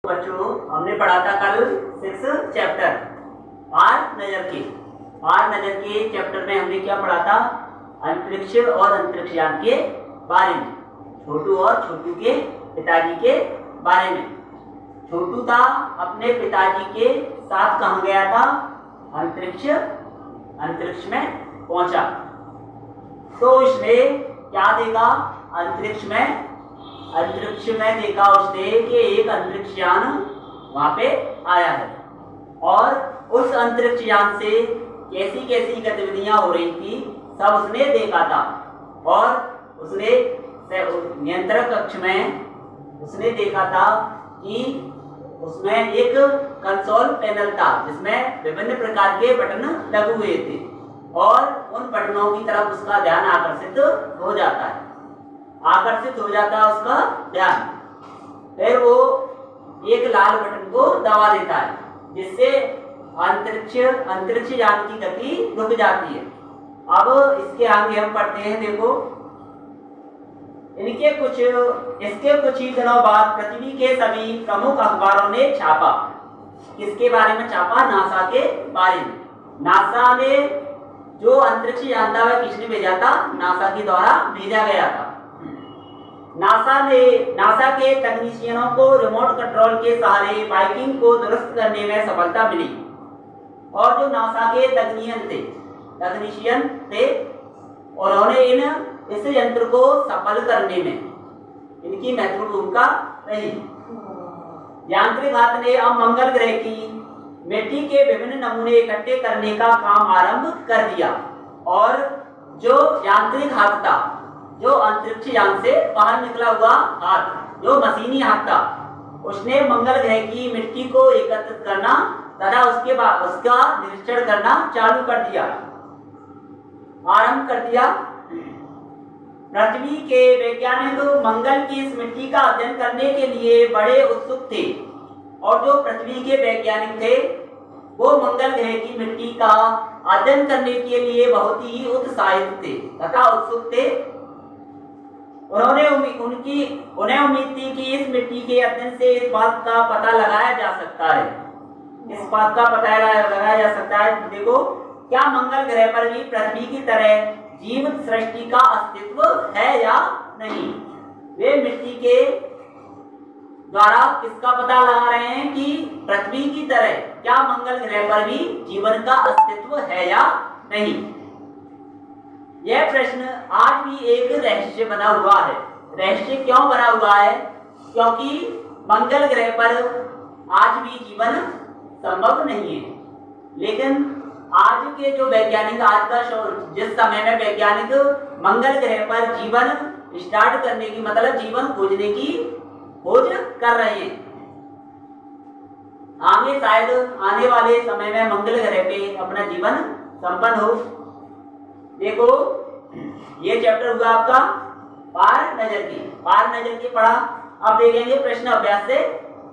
बच्चों हमने पढ़ा था कल 6 चैप्टर पार नजर के चैप्टर में हमने क्या पढ़ा था? अंतरिक्ष और अंतरिक्षयान के बारे में, छोटू और छोटू के पिताजी के बारे में। छोटू था अपने पिताजी के साथ कहाँ गया था? अंतरिक्ष में पहुंचा। तो उसने क्या देखा? अंतरिक्ष में देखा उसने कि एक अंतरिक्षयान वहां पे आया है और उस अंतरिक्षयान से कैसी कैसी गतिविधियां हो रही थी सब उसने देखा था। और उसने नियंत्रण कक्ष में उसने देखा था कि उसमें एक कंसोल पैनल था जिसमें विभिन्न प्रकार के बटन लगे हुए थे और उन बटनों की तरफ उसका ध्यान आकर्षित हो जाता है उसका ध्यान। फिर वो एक लाल बटन को दबा देता है जिससे अंतरिक्षयान की गति रुक जाती है। अब इसके आगे हम पढ़ते हैं। देखो इसके कुछ ही दिनों बाद पृथ्वी के सभी प्रमुख अखबारों ने छापा। किसके बारे में छापा? नासा के बारे में। नासा ने जो अंतरिक्षयान था वह किसने भेजा था? नासा के द्वारा भेजा गया था। नासा के तकनीशियनों को रिमोट कंट्रोल के सहारे वाइकिंग को दुरुस्त करने में सफलता मिली। और जो नासा के तकनीशियन थे उन्होंने इस यंत्र को सफल करने में इनकी महत्वपूर्ण भूमिका रही। यांत्रिक हाथ ने अब मंगल ग्रह की मिट्टी के विभिन्न नमूने इकट्ठे करने का काम आरंभ कर दिया। और जो यांत्रिक हाथ था, जो अंतरिक्षयान से बाहर निकला हुआ हाथ, जो मशीनी हाथ था, उसने मंगल ग्रह की मिट्टी को एकत्रित करना तथा उसके बाद उसका निरीक्षण करना आरंभ कर दिया। पृथ्वी के वैज्ञानिक मंगल की इस मिट्टी का अध्ययन करने के लिए बड़े उत्सुक थे और जो पृथ्वी के वैज्ञानिक थे वो मंगल ग्रह की मिट्टी का अध्ययन करने के लिए बहुत ही उत्साहित थे तथा उत्सुक थे। उन्हें उम्मीद थी कि इस मिट्टी के अध्ययन से इस बात का पता लगाया जा सकता है देखो, क्या मंगल ग्रह पर भी पृथ्वी की तरह जीवित सृष्टि का अस्तित्व है या नहीं। वे मिट्टी के द्वारा किसका पता लगा रहे हैं कि पृथ्वी की तरह क्या मंगल ग्रह पर भी जीवन का अस्तित्व है या नहीं। यह प्रश्न आज भी एक रहस्य बना हुआ है। रहस्य क्यों बना हुआ है? क्योंकि मंगल ग्रह पर आज भी जीवन संभव नहीं है। लेकिन आज के जो वैज्ञानिक, जिस समय में वैज्ञानिक मंगल ग्रह पर जीवन स्टार्ट करने की जीवन खोजने की खोज कर रहे हैं। आगे शायद आने वाले समय में मंगल ग्रह पे अपना जीवन संपन्न हो। देखो ये चैप्टर हुआ आपका पार नजर की पढ़ा। अब देखेंगे प्रश्न अभ्यास से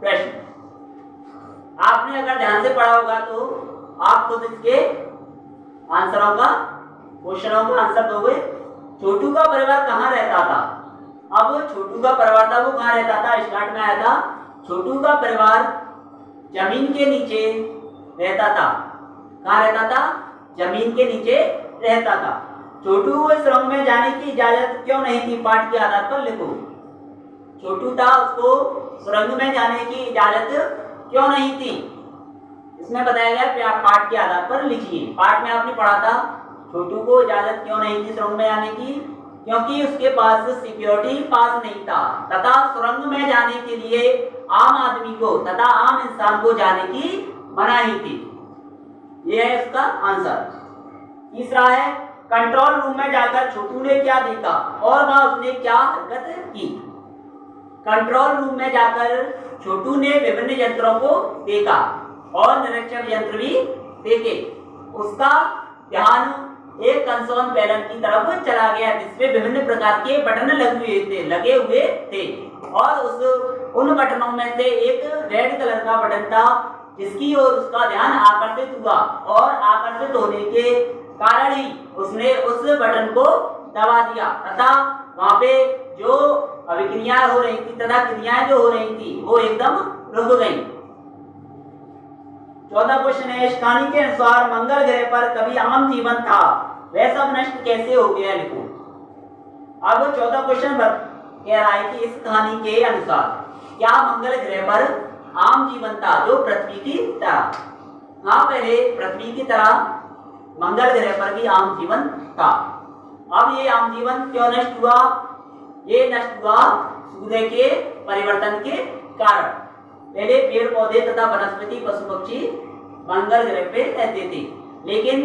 प्रश्न। आपने अगर ध्यान से पढ़ा होगा तो आप खुद इसके क्वेश्चनों का आंसर दोगे। छोटू का परिवार कहाँ रहता था? अब छोटू का परिवार था वो कहाँ रहता था? स्टार्ट में आया था छोटू का परिवार जमीन के नीचे रहता था। कहाँ रहता था? जमीन के नीचे रहता था। छोटू को सुरंग में जाने की इजाजत क्यों नहीं थी? पाठ के आधार पर लिखो। छोटू था, उसको सुरंग में जाने की इजाजत क्यों नहीं थी? इसमें बताया गया, पाठ के आधार पर लिखिए। पाठ में आपने पढ़ा था छोटू को इजाजत क्यों नहीं थी सुरंग में जाने की? क्योंकि उसके पास सिक्योरिटी पास नहीं था तथा सुरंग में जाने के लिए आम आदमी को तथा आम इंसान को जाने की मनाही थी। यह है इसका आंसर। तीसरा है कंट्रोल रूम में जाकर छोटू ने क्या देखा और वहां उसने क्या हरकत की। कंट्रोल रूम में जाकर छोटू ने विभिन्न यंत्रों को देखा और निरीक्षण यंत्र भी देखे। उसका ध्यान एक कंसोल पैनल की तरफ चला गया जिसमें विभिन्न प्रकार के बटन लगे हुए थे और उन बटनों में से एक रेड कलर का बटन था जिसकी ओर उसका ध्यान आकर्षित हुआ और आकर्षित होने के कारण ही उसने उस बटन को दबा दिया तथा वहां पे जो अभिक्रियाएं हो रही थी तथा क्रियाएं जो हो रही थी वो एकदम रुक गई। 14 क्वेश्चन है, इस कहानी के अनुसार मंगल ग्रह पर कभी आम जीवन था, वह सब नष्ट कैसे हो गया, लिखो। अब 14 क्वेश्चन कह रहा है कि इस कहानी के अनुसार क्या मंगल ग्रह पर आम जीवन था जो पृथ्वी की तरह। हाँ, पहले पृथ्वी की तरह मंगल ग्रह पर भी आम जीवन था। अब ये आम जीवन क्यों नष्ट हुआ? ये नष्ट हुआ सूर्य के परिवर्तन के कारण। पहले पेड़ पौधे तथा वनस्पति पशु पक्षी मंगल ग्रह पे रहते थे, लेकिन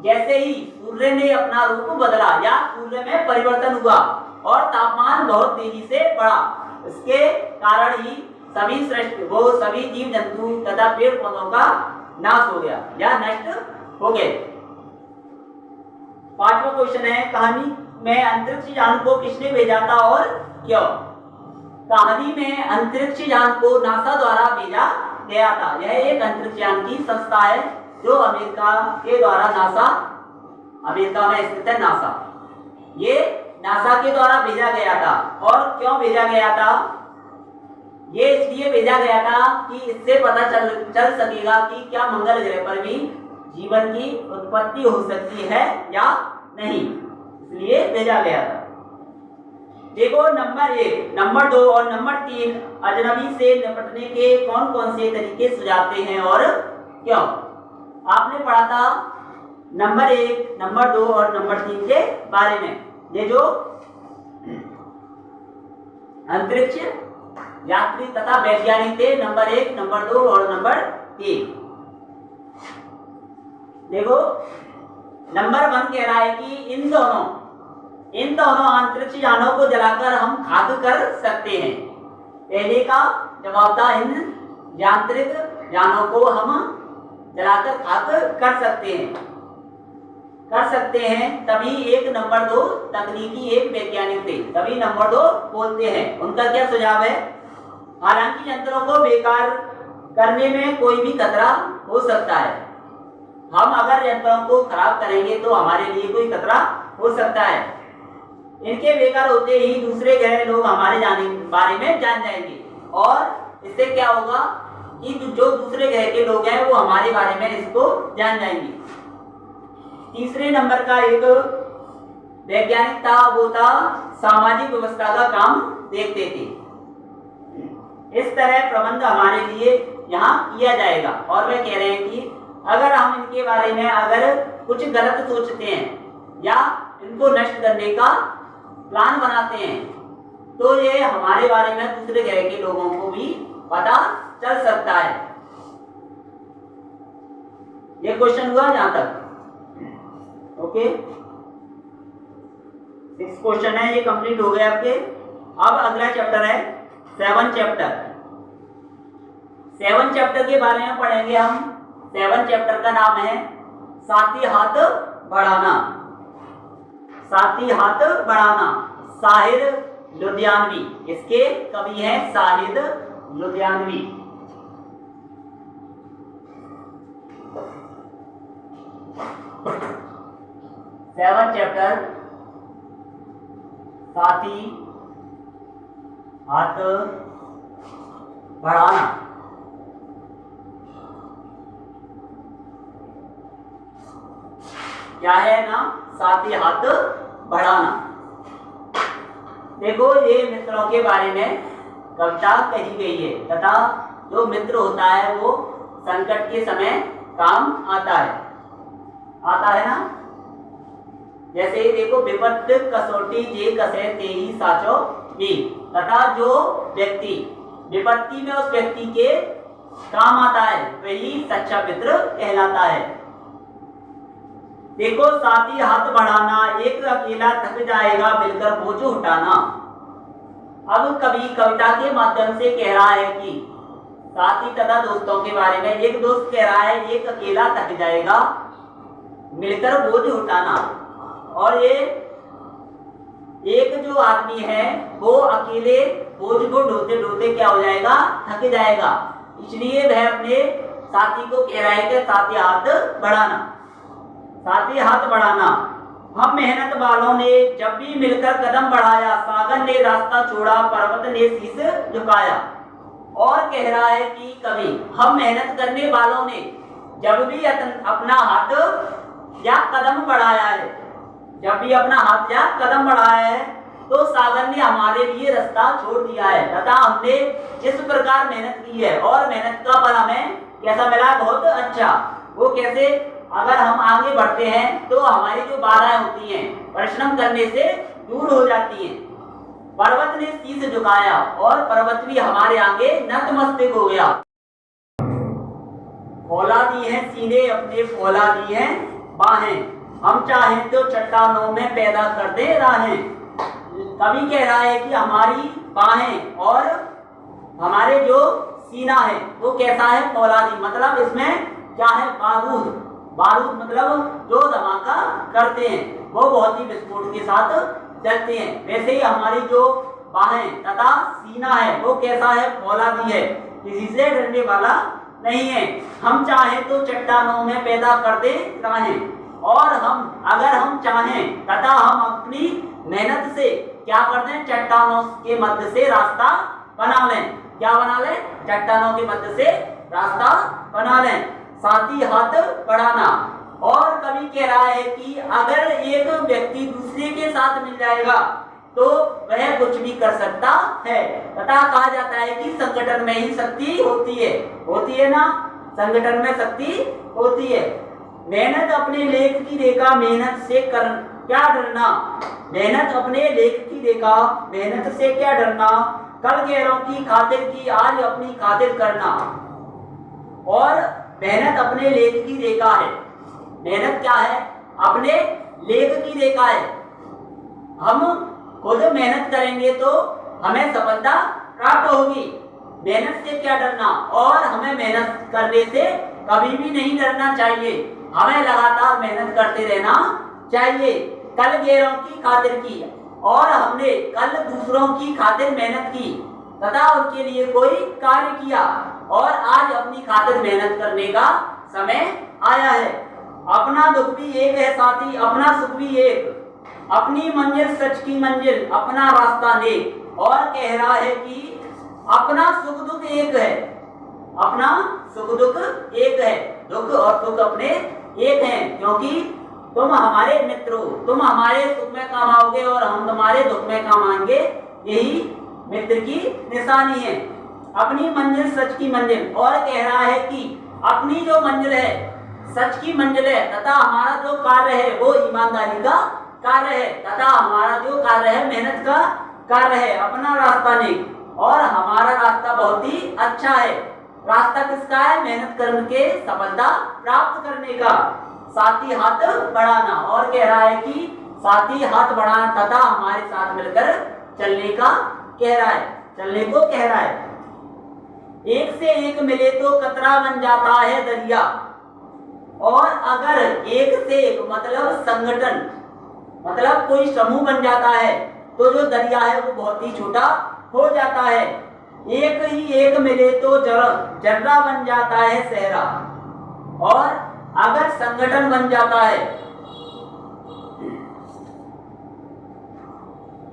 जैसे ही सूर्य ने अपना रूप बदला या सूर्य में परिवर्तन हुआ और तापमान बहुत तेजी से बढ़ा, इसके कारण ही सभी जीव जंतु तथा पेड़ पौधों का नाश हो गया या नष्ट हो गए। 5वां क्वेश्चन है, कहानी में अंतरिक्ष यान को किसने भेजा था और क्यों? कहानी में अंतरिक्ष यान को नासा द्वारा भेजा गया था। यह एक अंतरिक्ष यान की संस्था है जो अमेरिका के द्वारा अमेरिका में स्थित है नासा। ये नासा के द्वारा भेजा गया था। और क्यों भेजा गया था? ये इसलिए भेजा गया था कि इससे पता चल सकेगा कि क्या मंगल ग्रह पर भी जीवन की उत्पत्ति हो सकती है या नहीं, इसलिए भेजा गया था। देखो, नंबर 1, नंबर 2 और नंबर 3 अजनबी से निपटने के कौन कौन से तरीके सुझाते हैं और क्यों? आपने पढ़ा था नंबर 1, नंबर 2 और नंबर 3 के बारे में। ये जो अंतरिक्ष यात्री तथा वैज्ञानिक थे, नंबर 1, नंबर 2 और नंबर 3। देखो, नंबर 1 कह रहा है कि इन दोनों अंतरिक्ष यानों को जलाकर हम खाक कर सकते हैं। पहले का जवाब था, इन यांत्रिक यानों को हम जलाकर खाक कर सकते हैं। तभी एक नंबर 2 तकनीकी एक वैज्ञानिक थे, तभी नंबर 2 बोलते हैं। उनका क्या सुझाव है? हालांकि यंत्रों को बेकार करने में कोई भी खतरा हो सकता है। हम अगर यंत्रों को खराब करेंगे तो हमारे लिए कोई खतरा हो सकता है। इनके बेकार होते ही दूसरे ग्रह लोग हमारे बारे में जान जाएंगे और इससे क्या होगा कि जो दूसरे ग्रह के लोग हैं वो हमारे बारे में इसको जान जाएंगे। तीसरे नंबर का एक वैज्ञानिक था, वो था सामाजिक व्यवस्था का काम देखते थे। इस तरह प्रबंध हमारे लिए यहाँ किया जाएगा। और वे कह रहे हैं कि अगर हम इनके बारे में कुछ गलत सोचते हैं या इनको नष्ट करने का प्लान बनाते हैं तो ये हमारे बारे में दूसरे ग्रह के लोगों को भी पता चल सकता है। ये क्वेश्चन हुआ यहां तक, ओके। 6 क्वेश्चन है, ये कंप्लीट हो गए आपके। अब अगला चैप्टर है 7 चैप्टर। 7 चैप्टर के बारे में पढ़ेंगे हम। 7 चैप्टर का नाम है साथी हाथ बढ़ाना। साथी हाथ बढ़ाना, साहिद लुधियानवी, इसके कवि हैं साहिद लुधियानवी। सेवन चैप्टर साथी हाथ बढ़ाना। क्या है ना? साथी हाथ बढ़ाना। देखो, ये मित्रों के बारे में कविता कही गई है तथा जो मित्र होता है वो संकट के समय काम आता है ना। जैसे देखो, विपत कसौटी जे कसे तेही साचो भी, तथा जो व्यक्ति विपत्ति में उस व्यक्ति के काम आता है वही सच्चा मित्र कहलाता है। देखो, साथी हाथ बढ़ाना, एक अकेला थक जाएगा मिलकर बोझ उठाना। अब कवि कविता के माध्यम से कह रहा है कि साथी तथा दोस्तों के बारे में। एक दोस्त कह रहा है एक अकेला थक जाएगा मिलकर बोझ उठाना, और ये एक जो आदमी है वो अकेले बोझ को ढोते ढोते क्या हो जाएगा? थक जाएगा। इसलिए वह अपने साथी को कह रहा है कि साथी हाथ बढ़ाना, साथी हाथ बढ़ाना। हम मेहनत वालों ने जब भी मिलकर कदम बढ़ाया, सागर ने रास्ता छोड़ा, पर्वत ने शीश झुकाया। और कह रहा है कि कवि, हम मेहनत करने वालों ने जब भी अपना हाथ या कदम बढ़ाया है, जब भी अपना हाथ या कदम बढ़ाया है, तो सागर ने हमारे लिए रास्ता छोड़ दिया है तथा हमने जिस प्रकार मेहनत की है और मेहनत का फल हमें कैसा मिला, बहुत अच्छा। वो कैसे, अगर हम आगे बढ़ते हैं तो हमारी जो बाधाएं होती हैं परिश्रम करने से दूर हो जाती हैं। पर्वत ने शीश झुकाया और पर्वत भी हमारे आगे नतमस्तक हो गया। फौला दी है सीने अपने, फौला दी है बाहें, हम चाहें तो चट्टानों में पैदा कर दे राहें। कवि कह रहा है कि हमारी बाहें और हमारे जो सीना है वो कैसा है, फौलादी, मतलब इसमें क्या है, बारूद। बारूद मतलब जो धमाका करते हैं वो बहुत ही विस्फोट के साथ चलते हैं। वैसे ही हमारी जो बाहें तथा सीना है वो कैसा है, फौलादी है, किसी से डरने वाला नहीं है। हम चाहें तो चट्टानों में पैदा कर दे राहें, और हम अगर हम चाहें तथा हम अपनी मेहनत से क्या कर दें, चट्टानों के मध्य से रास्ता बना लें। क्या बना लें, चट्टानों के मध्य से रास्ता बना लें। साथ ही हाथ बढ़ाना। और कवि कह रहा है कि अगर एक व्यक्ति दूसरे के साथ मिल जाएगा तो वह कुछ भी कर सकता है। तथा कहा जाता है कि संगठन में ही शक्ति होती है ना, संगठन में शक्ति होती है। मेहनत अपने लेख की रेखा, मेहनत से कर क्या डरना, मेहनत अपने लेख की रेखा, मेहनत से क्या डरना, कल गैरों की खातिर की आज अपनी खातिर करना। और मेहनत अपने लेख की रेखा है। मेहनत क्या है, अपने लेख की रेखा है। हम खुद मेहनत करेंगे तो हमें सफलता प्राप्त होगी। मेहनत से क्या डरना, और हमें मेहनत करने से कभी भी नहीं डरना चाहिए। हमें लगातार मेहनत करते रहना चाहिए। कल गैरों की खातिर की, और हमने कल दूसरों की खातिर मेहनत की तथा उनके लिए कोई कार्य किया, और आज अपनी खातिर मेहनत करने का समय आया है। अपना दुख भी एक है साथी, अपना सुख भी एक, अपनी मंजिल सच की मंजिल, अपना रास्ता नेक। और कह रहा है कि अपना सुख दुख एक है, अपना सुख दुख एक है, दुख और सुख अपने एक हैं, क्योंकि तुम हमारे मित्र हो, तुम हमारे सुख में काम आओगे और हम तुम्हारे दुख में काम आएंगे, यही मित्र की निशानी है। अपनी मंजिल सच की मंजिल, और कह रहा है कि अपनी जो मंजिल है सच की मंजिल है, तथा हमारा जो कार्य है वो ईमानदारी का कार्य है, तथा हमारा जो कार्य है मेहनत का कार्य है। अपना रास्ता नहीं, और हमारा रास्ता बहुत ही अच्छा है। रास्ता किसका है, मेहनत करके सफलता प्राप्त करने का। साथ ही हाथ बढ़ाना, और कह रहा है कि साथ ही हाथ बढ़ाना तथा हमारे साथ मिलकर चलने का कह रहा है, चलने को कह रहा है। एक से एक मिले तो कतरा बन जाता है दरिया, और अगर एक से एक मतलब संगठन, मतलब कोई समूह बन जाता है तो जो दरिया है वो बहुत ही छोटा हो जाता है। एक ही एक मिले तो जर्रा बन जाता है सहरा, और अगर संगठन बन जाता है,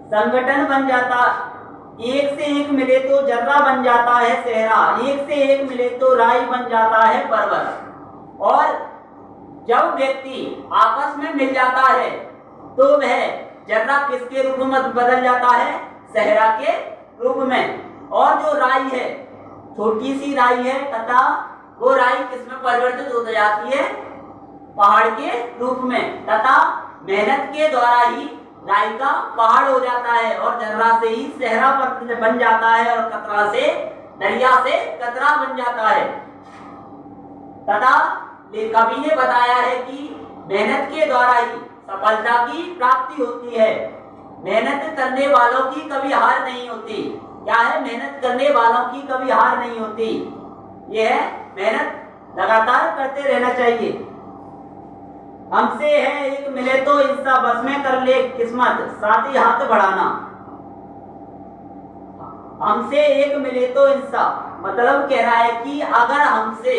संगठन बन जाता, एक से एक मिले तो जर्रा बन जाता है सहरा, एक से एक मिले तो राई बन जाता है पर्वत। और जब व्यक्ति आपस में मिल जाता है तो वह जर्रा किसके रूप में बदल जाता है, सहरा के रूप में। और जो राई है, छोटी सी राई है, तथा वो राई किसमें परिवर्तित हो जाती है, पहाड़ के रूप में। तथा मेहनत के द्वारा ही राई का पहाड़ हो जाता है, और जर्रा से ही सहरा बन जाता है, और कतरा से, दरिया से कतरा बन जाता है। तथा कवि ने बताया है कि मेहनत के द्वारा ही सफलता की प्राप्ति होती है। मेहनत करने वालों की कभी हार नहीं होती। क्या है, मेहनत करने वालों की कभी हार नहीं होती। यह है, मेहनत लगातार करते रहना चाहिए। हमसे है एक मिले तो इंसा, बस में कर ले किस्मत, साथ ही हाथ बढ़ाना। हमसे एक मिले तो इंसा मतलब कह रहा है कि अगर हमसे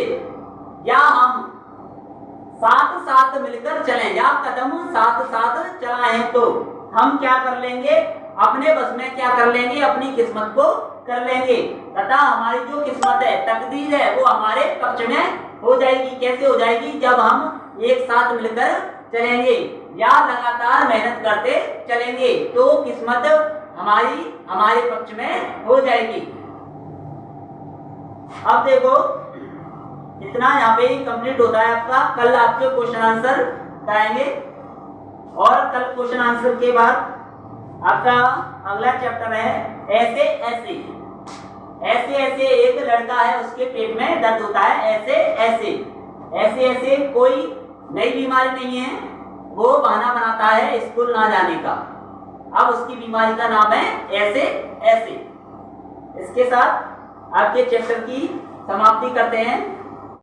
या हम साथ साथ मिलकर चलें, या कदम साथ साथ चलाएं तो हम क्या कर लेंगे, अपने बस में क्या कर लेंगे, अपनी किस्मत को कर लेंगे तथा हमारी जो किस्मत है, तकदीर है, वो हमारे पक्ष में हो जाएगी। कैसे हो जाएगी, जब हम एक साथ मिलकर चलेंगे या लगातार मेहनत करते चलेंगे तो किस्मत हमारे पक्ष में हो जाएगी। अब देखो इतना यहाँ पे कंप्लीट होता है आपका। कल आपके क्वेश्चन आंसर कराएंगे और कल क्वेश्चन आंसर के बाद आपका अगला चैप्टर है ऐसे ऐसे। ऐसे ऐसे एक लड़का है, उसके पेट में दर्द होता है, ऐसे ऐसे। ऐसे ऐसे कोई नई बीमारी नहीं है, वो बहाना बनाता है स्कूल ना जाने का। अब उसकी बीमारी का नाम है ऐसे ऐसे। इसके साथ आपके चैप्टर की समाप्ति करते हैं।